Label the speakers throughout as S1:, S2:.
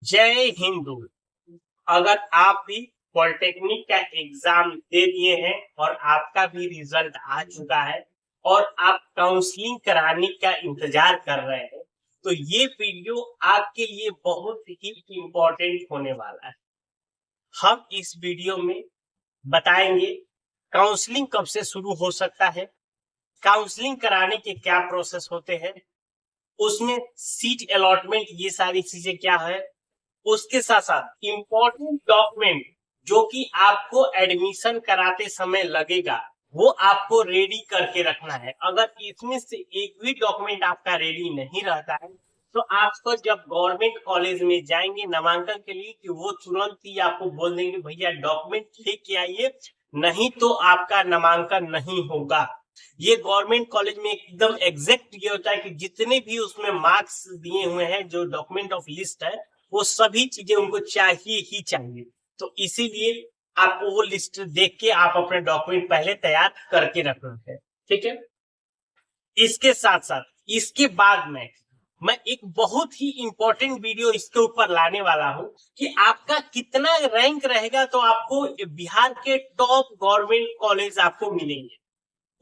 S1: जय हिंदू। अगर आप भी पॉलिटेक्निक का एग्जाम दे दिए हैं और आपका भी रिजल्ट आ चुका है और आप काउंसलिंग कराने का इंतजार कर रहे हैं, तो ये वीडियो आपके लिए बहुत ही इम्पोर्टेंट होने वाला है। हम इस वीडियो में बताएंगे काउंसलिंग कब से शुरू हो सकता है, काउंसलिंग कराने के क्या प्रोसेस होते हैं, उसमें सीट अलॉटमेंट, ये सारी चीजें क्या है, उसके साथ साथ इम्पोर्टेंट डॉक्यूमेंट जो कि आपको एडमिशन कराते समय लगेगा वो आपको रेडी करके रखना है। अगर इसमें से एक भी डॉक्यूमेंट आपका रेडी नहीं रहता है तो आपको जब गवर्नमेंट कॉलेज में जाएंगे नामांकन के लिए कि वो तुरंत ही आपको बोल देंगे भैया डॉक्यूमेंट लेके आइए, नहीं तो आपका नामांकन नहीं होगा। ये गवर्नमेंट कॉलेज में एकदम एग्जैक्ट ये होता है कि जितने भी उसमें मार्क्स दिए हुए हैं, जो डॉक्यूमेंट ऑफ लिस्ट है, वो सभी चीजें उनको चाहिए ही चाहिए। तो इसीलिए आपको वो लिस्ट देख के आप अपने डॉक्यूमेंट पहले तैयार करके रखना है, ठीक है। इसके साथ साथ इसके बाद में मैं एक बहुत ही इंपॉर्टेंट वीडियो इसके ऊपर लाने वाला हूं कि आपका कितना रैंक रहेगा तो आपको बिहार के टॉप गवर्नमेंट कॉलेज आपको मिलेंगे।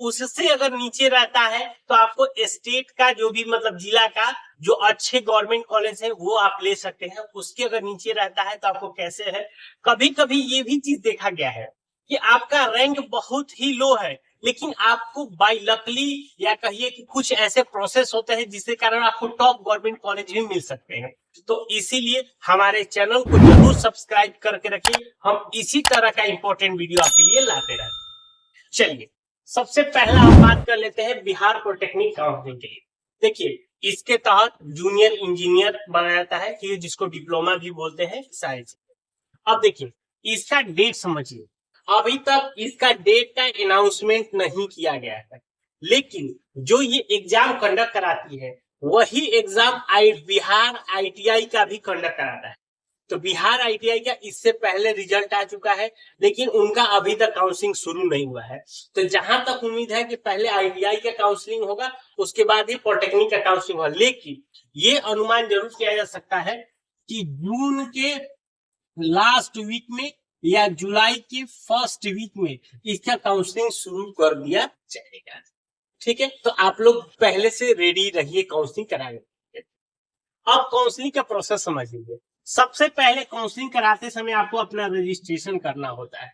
S1: उससे अगर नीचे रहता है तो आपको स्टेट का जो भी मतलब जिला का जो अच्छे गवर्नमेंट कॉलेज है वो आप ले सकते हैं। उसके अगर नीचे रहता है तो आपको कैसे है, कभी कभी ये भी चीज देखा गया है कि आपका रैंक बहुत ही लो है लेकिन आपको बाय लकली या कहिए कि कुछ ऐसे प्रोसेस होते हैं जिसके कारण आपको टॉप गवर्नमेंट कॉलेज भी मिल सकते हैं। तो इसीलिए हमारे चैनल को जरूर सब्सक्राइब करके रखिए, हम इसी तरह का इंपॉर्टेंट वीडियो आपके लिए लाते रहते। चलिए सबसे पहला हम बात कर लेते हैं बिहार पॉलिटेक्निक काउंसलिंग के लिए। देखिए इसके तहत जूनियर इंजीनियर बनाया जाता है कि जिसको डिप्लोमा भी बोलते हैं साइंस। अब देखिए इसका डेट समझिए, अभी तक इसका डेट का अनाउंसमेंट नहीं किया गया है, लेकिन जो ये एग्जाम कंडक्ट कराती है वही एग्जाम बिहार आईटीआई का भी कंडक्ट कराता है। तो बिहार आईटीआई का इससे पहले रिजल्ट आ चुका है लेकिन उनका अभी तक काउंसलिंग शुरू नहीं हुआ है। तो जहां तक उम्मीद है कि पहले आईटीआई का काउंसलिंग होगा उसके बाद ही पॉलिटेक्निक का काउंसलिंग होगा, लेकिन ये अनुमान जरूर किया जा सकता है कि जून के लास्ट वीक में या जुलाई के फर्स्ट वीक में इसका काउंसलिंग शुरू कर दिया जाएगा, ठीक है। तो आप लोग पहले से रेडी रहिए काउंसलिंग कराने। अब काउंसलिंग का प्रोसेस समझ लीजिए। सबसे पहले काउंसलिंग कराते समय आपको अपना रजिस्ट्रेशन करना होता है।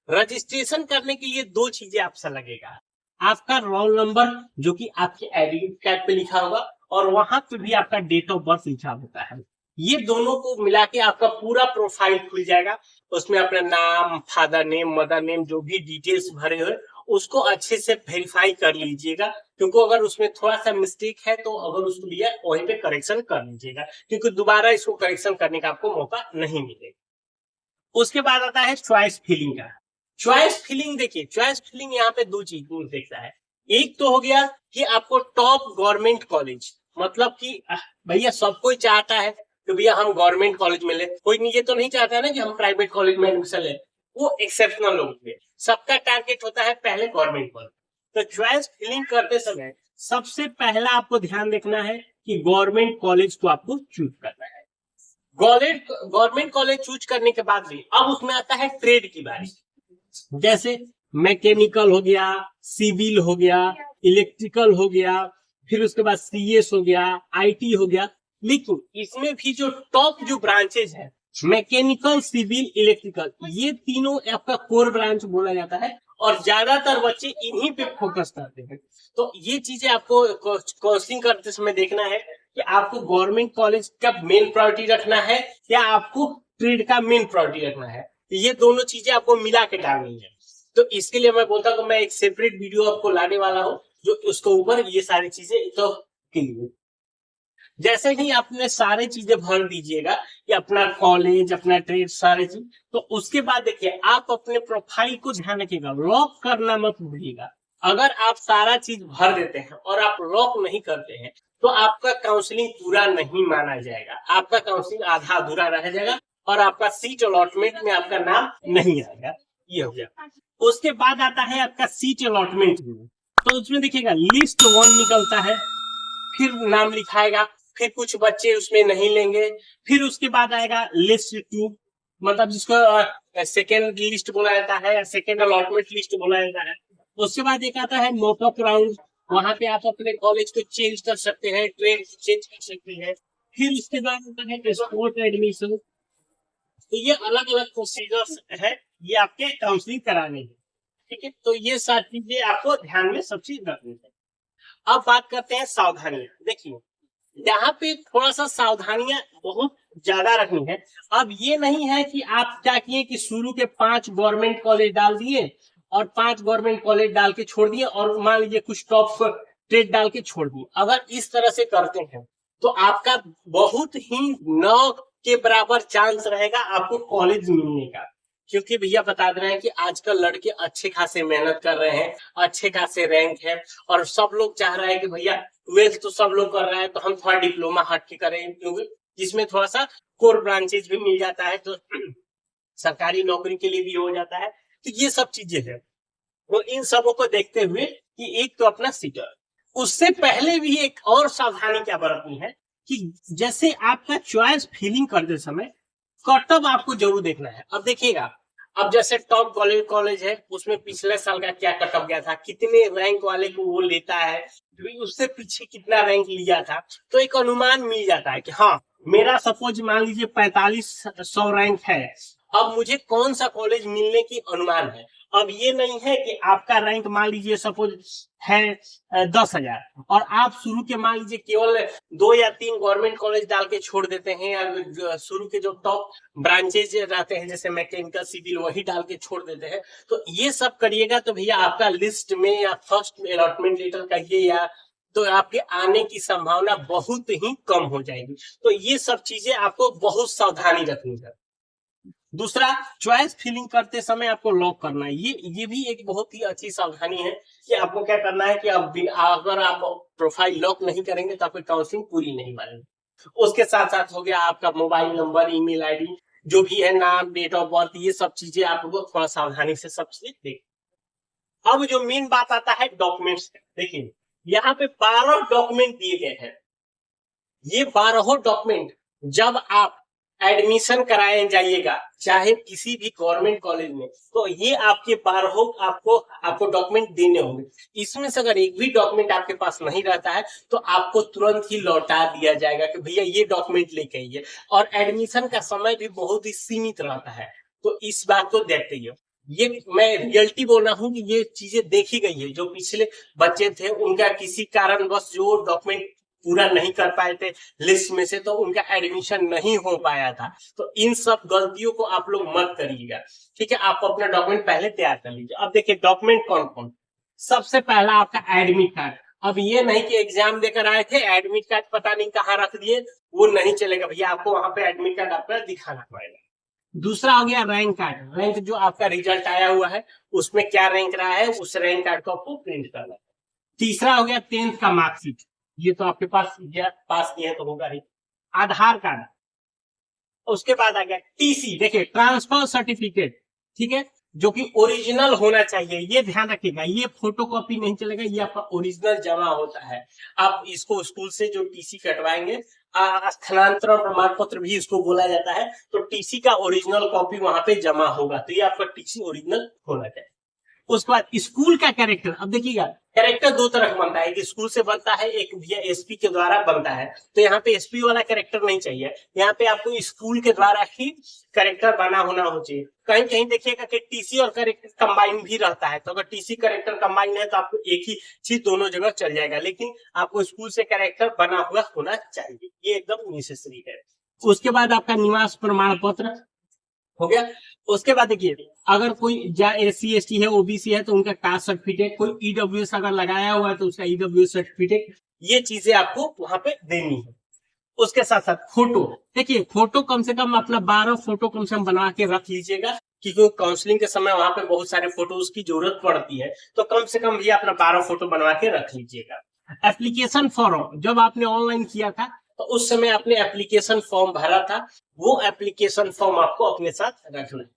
S1: रजिस्ट्रेशन करने के लिए दो चीजें आपसे लगेगा, आपका रोल नंबर जो कि आपके आइडेंटिटी कार्ड पे लिखा होगा और वहां पे भी आपका डेट ऑफ बर्थ लिखा होता है। ये दोनों को मिला के आपका पूरा प्रोफाइल खुल जाएगा। उसमें अपना नाम, फादर नेम, मदर नेम, जो भी डिटेल्स भरे हुए उसको अच्छे से वेरीफाई कर लीजिएगा, क्योंकि अगर उसमें थोड़ा सा मिस्टेक है तो अगर उसको लिया वहीं पे करेक्शन कर लीजिएगा, क्योंकि दोबारा इसको करेक्शन करने का आपको मौका नहीं मिलेगा। उसके बाद आता है चॉइस फिलिंग का। चॉइस फिलिंग देखिए, चॉइस फिलिंग यहाँ पे दो चीज देखता है। एक तो हो गया कि आपको टॉप गवर्नमेंट कॉलेज, मतलब कि भैया सब कोई चाहता है कि भैया हम गवर्नमेंट कॉलेज में ले, कोई नहीं ये तो नहीं चाहता है ना कि हम प्राइवेट कॉलेज में एडमिशन ले, वो एक्सेप्शनल लोग हैं। सबका टारगेट होता है पहले गवर्नमेंट कॉलेज। तो चॉइस फिलिंग करते समय सबसे पहला आपको ध्यान देखना है कि गवर्नमेंट कॉलेज को आपको चूज करना है। गवर्नमेंट कॉलेज चूज करने के बाद भी अब उसमें आता है ट्रेड की बारी, जैसे मैकेनिकल हो गया, सिविल हो गया, इलेक्ट्रिकल हो गया, फिर उसके बाद सीएस हो गया, आईटी हो गया। लेकिन इसमें भी जो टॉप जो ब्रांचेज है मैकेनिकल, सिविल, इलेक्ट्रिकल, ये तीनों आपका कोर ब्रांच बोला जाता है और ज्यादातर बच्चे इन्हीं पे फोकस करते हैं। तो ये चीजें आपको काउंसलिंग करते समय देखना है कि आपको गवर्नमेंट कॉलेज का मेन प्रायोरिटी रखना है या आपको ट्रेड का मेन प्रायोरिटी रखना है। ये दोनों चीजें आपको मिला के डालनी है। तो इसके लिए मैं बोलता हूँ मैं एक सेपरेट वीडियो आपको लाने वाला हूँ जो उसके ऊपर ये सारी चीजें तो क्लियर। जैसे ही आपने सारी चीजें भर दीजिएगा कि अपना कॉलेज, अपना ट्रेड, सारे चीज, तो उसके बाद देखिए आप अपने प्रोफाइल को ध्यान रखिएगा, लॉक करना मत भूलिएगा। अगर आप सारा चीज भर देते हैं और आप लॉक नहीं करते हैं तो आपका काउंसलिंग पूरा नहीं माना जाएगा, आपका काउंसलिंग आधा अधूरा रह जाएगा और आपका सीट अलॉटमेंट में आपका नाम नहीं आएगा। ये हो गया। उसके बाद आता है आपका सीट अलॉटमेंट में, तो उसमें देखिएगा लिस्ट 1 निकलता है, फिर नाम लिखाएगा, फिर कुछ बच्चे उसमें नहीं लेंगे, फिर उसके बाद आएगा लिस्ट 2, मतलब जिसको सेकेंड लिस्ट बोला जाता है या सेकेंड अलॉटमेंट लिस्ट बोला जाता है। उसके बाद एक आता है नोटअप राउंड, वहां पे आप अपने कॉलेज को चेंज कर सकते हैं, ट्रेड चेंज कर सकते हैं। फिर उसके बाद आता है स्पोर्ट एडमिशन। तो ये अलग अलग प्रोसीजर्स है ये आपके काउंसलिंग कराने के, ठीक है। तो ये सारी चीजें आपको ध्यान में सब चीज रखनी है। अब बात करते हैं सावधानियां। देखिए यहाँ पे थोड़ा सा सावधानियां बहुत ज्यादा रखनी है। अब ये नहीं है कि आप क्या किए कि शुरू के 5 गवर्नमेंट कॉलेज डाल दिए और 5 गवर्नमेंट कॉलेज डाल के छोड़ दिए और मान लीजिए कुछ टॉप ट्रेड डाल के छोड़ दिए। अगर इस तरह से करते हैं तो आपका बहुत ही 9 के बराबर चांस रहेगा आपको कॉलेज मिलने का, क्योंकि भैया बता दे रहे हैं कि आजकल लड़के अच्छे खासे मेहनत कर रहे हैं, अच्छे खासे रैंक है और सब लोग चाह रहे हैं कि भैया 12th तो सब लोग कर रहे हैं तो हम थोड़ा डिप्लोमा हट के करें, क्योंकि जिसमें थोड़ा सा कोर ब्रांचेज भी मिल जाता है तो सरकारी नौकरी के लिए भी हो जाता है। तो ये सब चीजें हैं, तो इन सबों को देखते हुए कि एक तो अपना सीटर, उससे पहले भी एक और सावधानी क्या बरतनी है कि जैसे आपका चॉइस फिलिंग करते समय कटअप आपको जरूर देखना है। अब देखिएगा, अब जैसे टॉप कॉलेज है उसमें पिछले साल का क्या कटअप गया था, कितने रैंक वाले को वो लेता है, उससे पीछे कितना रैंक लिया था, तो एक अनुमान मिल जाता है कि हाँ मेरा सपोज मान लीजिए 4500 रैंक है, अब मुझे कौन सा कॉलेज मिलने की अनुमान है। अब ये नहीं है कि आपका रैंक मान लीजिए सपोज है 10,000 और आप शुरू के मान लीजिए केवल 2 या 3 गवर्नमेंट कॉलेज डाल के छोड़ देते हैं, या शुरू के जो टॉप ब्रांचेज रहते हैं जैसे मैकेनिकल सिविल वही डाल के छोड़ देते हैं। तो ये सब करिएगा तो भैया आपका लिस्ट में या फर्स्ट अलॉटमेंट लेटर कहिए या तो आपके आने की संभावना बहुत ही कम हो जाएगी। तो ये सब चीजें आपको बहुत सावधानी रखनी है। दूसरा, चॉइस फिलिंग करते समय आपको लॉक करना है। ये भी एक बहुत ही अच्छी सावधानी है कि आपको क्या करना है कि अगर आप प्रोफाइल लॉक नहीं करेंगे तो आपकी काउंसलिंग पूरी नहीं मानेगी। उसके साथ साथ हो गया आपका मोबाइल नंबर, ईमेल आईडी, जो भी है नाम, डेट ऑफ बर्थ, ये सब चीजें आपको थोड़ा सावधानी से सब चीजें देखें। अब जो मेन बात आता है डॉक्यूमेंट्स। देखिए यहाँ पे 12 डॉक्यूमेंट दिए गए हैं। ये 12 डॉक्यूमेंट जब आप एडमिशन कराए जाइएगा चाहे किसी भी गवर्नमेंट कॉलेज में, तो ये आपके 12 आपको डॉक्यूमेंट देने होंगे। इसमें से अगर एक भी डॉक्यूमेंट आपके पास नहीं रहता है तो आपको तुरंत ही लौटा दिया जाएगा कि भैया ये डॉक्यूमेंट लेके आइए। और एडमिशन का समय भी बहुत ही सीमित रहता है, तो इस बात को देखते ही ये मैं रियलिटी बोल रहा हूँ कि ये चीजें देखी गई है। जो पिछले बच्चे थे उनका किसी कारणवश जो डॉक्यूमेंट पूरा नहीं कर पाए थे लिस्ट में से, तो उनका एडमिशन नहीं हो पाया था। तो इन सब गलतियों को आप लोग मत करिएगा, ठीक है। आप अपना डॉक्यूमेंट पहले तैयार कर लीजिए। अब देखिए डॉक्यूमेंट कौन कौन। सबसे पहला आपका एडमिट कार्ड। अब ये नहीं कि एग्जाम देकर आए थे एडमिट कार्ड पता नहीं कहाँ रख दिए, वो नहीं चलेगा भैया, आपको वहां पे एडमिट कार्ड आपका दिखाना पड़ेगा। दूसरा हो गया रैंक कार्ड। रैंक जो आपका रिजल्ट आया हुआ है उसमें क्या रैंक रहा है उस रैंक कार्ड को आपको प्रिंट करना है। तीसरा हो गया 10th का मार्कशीट, ये तो आपके पास किए हैं तो होगा ही। आधार कार्ड। उसके बाद आ गया टीसी। देखिए ट्रांसफर सर्टिफिकेट, ठीक है, जो कि ओरिजिनल होना चाहिए, ये ध्यान रखिएगा। ये फोटोकॉपी नहीं चलेगा, ये आपका ओरिजिनल जमा होता है। आप इसको स्कूल से जो टीसी कटवाएंगे, स्थानांतरण प्रमाण पत्र भी इसको बोला जाता है, तो टीसी का ओरिजिनल कॉपी वहां पे जमा होगा, तो ये आपका टीसी ओरिजिनल होना चाहिए। उसके बाद स्कूल का कैरेक्टर। अब देखिएगा कैरेक्टर 2 तरह का बनता है, एक स्कूल से बनता है, एक भैया एसपी के द्वारा बनता है। तो यहाँ पे एसपी वाला कैरेक्टर नहीं चाहिए, यहाँ पे आपको स्कूल के द्वारा ही कैरेक्टर बना होना चाहिए। कहीं कहीं देखिएगा कि टीसी और कैरेक्टर कंबाइन भी रहता है, तो अगर टीसी कैरेक्टर कंबाइन है तो आपको एक ही चीज दोनों जगह चल जाएगा, लेकिन आपको स्कूल से कैरेक्टर बना हुआ होना चाहिए, ये एकदम नेसेसरी है। उसके बाद आपका निवास प्रमाण पत्र हो गया। उसके बाद देखिए अगर कोई SC ST है, ओबीसी है तो उनका कास्ट सर्टिफिकेट, कोई ईडब्ल्यूएस अगर लगाया हुआ है तो उसका ईडब्ल्यूएस सर्टिफिकेट, ये चीजें आपको वहां पे देनी है। उसके साथ साथ फोटो। देखिए फोटो कम से कम अपना 12 फोटो कम से कम बना के रख लीजिएगा, क्योंकि काउंसलिंग के समय वहां पे बहुत सारे फोटोज की जरूरत पड़ती है, तो कम से कम भी अपना 12 फोटो बनवा के रख लीजिएगा। एप्लीकेशन फॉर्म, जब आपने ऑनलाइन किया था तो उस समय आपने एप्लीकेशन फॉर्म भरा था, वो एप्लीकेशन फॉर्म आपको अपने साथ रखना है।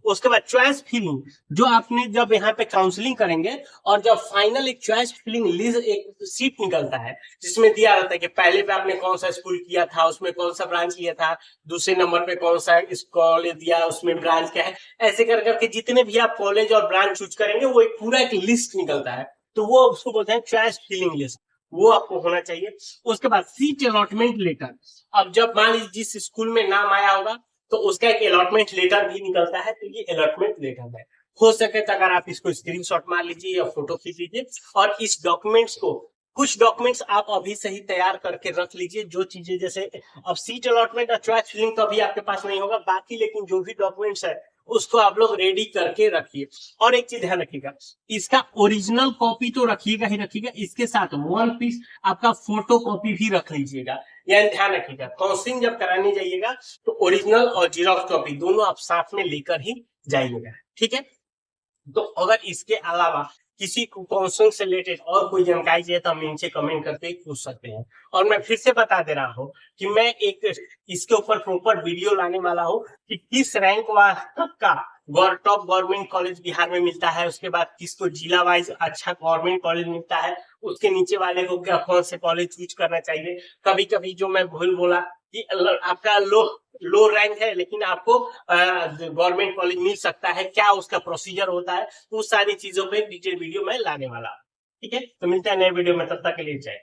S1: उसके बाद चॉइस फिलिंग, जो आपने जब यहाँ पे काउंसलिंग करेंगे और जब फाइनल एक चॉइस फिलिंग लिस्ट, एक सीट निकलता है जिसमें दिया रहता है कि पहले पे आपने कौन सा स्कूल किया था, उसमें कौन सा ब्रांच लिया था, दूसरे नंबर पे कौन सा कॉलेज दिया, उसमें ब्रांच क्या है, ऐसे कर करके जितने भी आप कॉलेज और ब्रांच चूज करेंगे वो एक पूरा एक लिस्ट निकलता है, तो वो उसको बोलते हैं चॉइस फिलिंग लिस्ट, वो आपको होना चाहिए। उसके बाद सीट अलॉटमेंट लेटर, अब जब मान लीजिए जिस स्कूल में नाम आया होगा तो उसका एक अलॉटमेंट लेटर भी निकलता है, तो ये अलॉटमेंट लेटर है। हो सके तो अगर आप इसको स्क्रीनशॉट मार लीजिए या फोटो खींच लीजिए, और इस डॉक्यूमेंट्स को, कुछ डॉक्यूमेंट्स आप अभी से ही तैयार करके रख लीजिए, जो चीजें जैसे अब सीट अलॉटमेंट और चॉइस फिलिंग तो अभी आपके पास नहीं होगा, बाकी लेकिन जो भी डॉक्यूमेंट्स है उसको आप लोग रेडी करके रखिए। और एक चीज ध्यान रखिएगा, इसका ओरिजिनल कॉपी तो रखिएगा ही रखिएगा, इसके साथ 1 पीस आपका फोटो कॉपी भी रख लीजिएगा। यानी ध्यान रखिएगा, काउंसलिंग जब कराने जाइएगा तो ओरिजिनल और जीरोक्स कॉपी दोनों आप साथ में लेकर ही जाइएगा, ठीक है। तो अगर इसके अलावा किसी को काउंसलिंग से रिलेटेड और कोई जानकारी चाहिए तो हम नीचे कमेंट करके पूछ सकते हैं। और मैं फिर से बता दे रहा हूँ कि मैं एक इसके ऊपर प्रॉपर वीडियो लाने वाला हूँ कि किस रैंक तक का टॉप गवर्नमेंट कॉलेज बिहार में मिलता है, उसके बाद किसको जिला वाइज अच्छा गवर्नमेंट कॉलेज मिलता है, उसके नीचे वाले को क्या कौन से कॉलेज चूज करना चाहिए। कभी कभी जो मैं भूल बोला कि आपका लो रैंक है लेकिन आपको गवर्नमेंट कॉलेज मिल सकता है, क्या उसका प्रोसीजर होता है, उस सारी चीजों पे डिटेल वीडियो मैं लाने वाला हूँ, ठीक है। तो मिलते हैं नए वीडियो में, तब तक के लिए जय।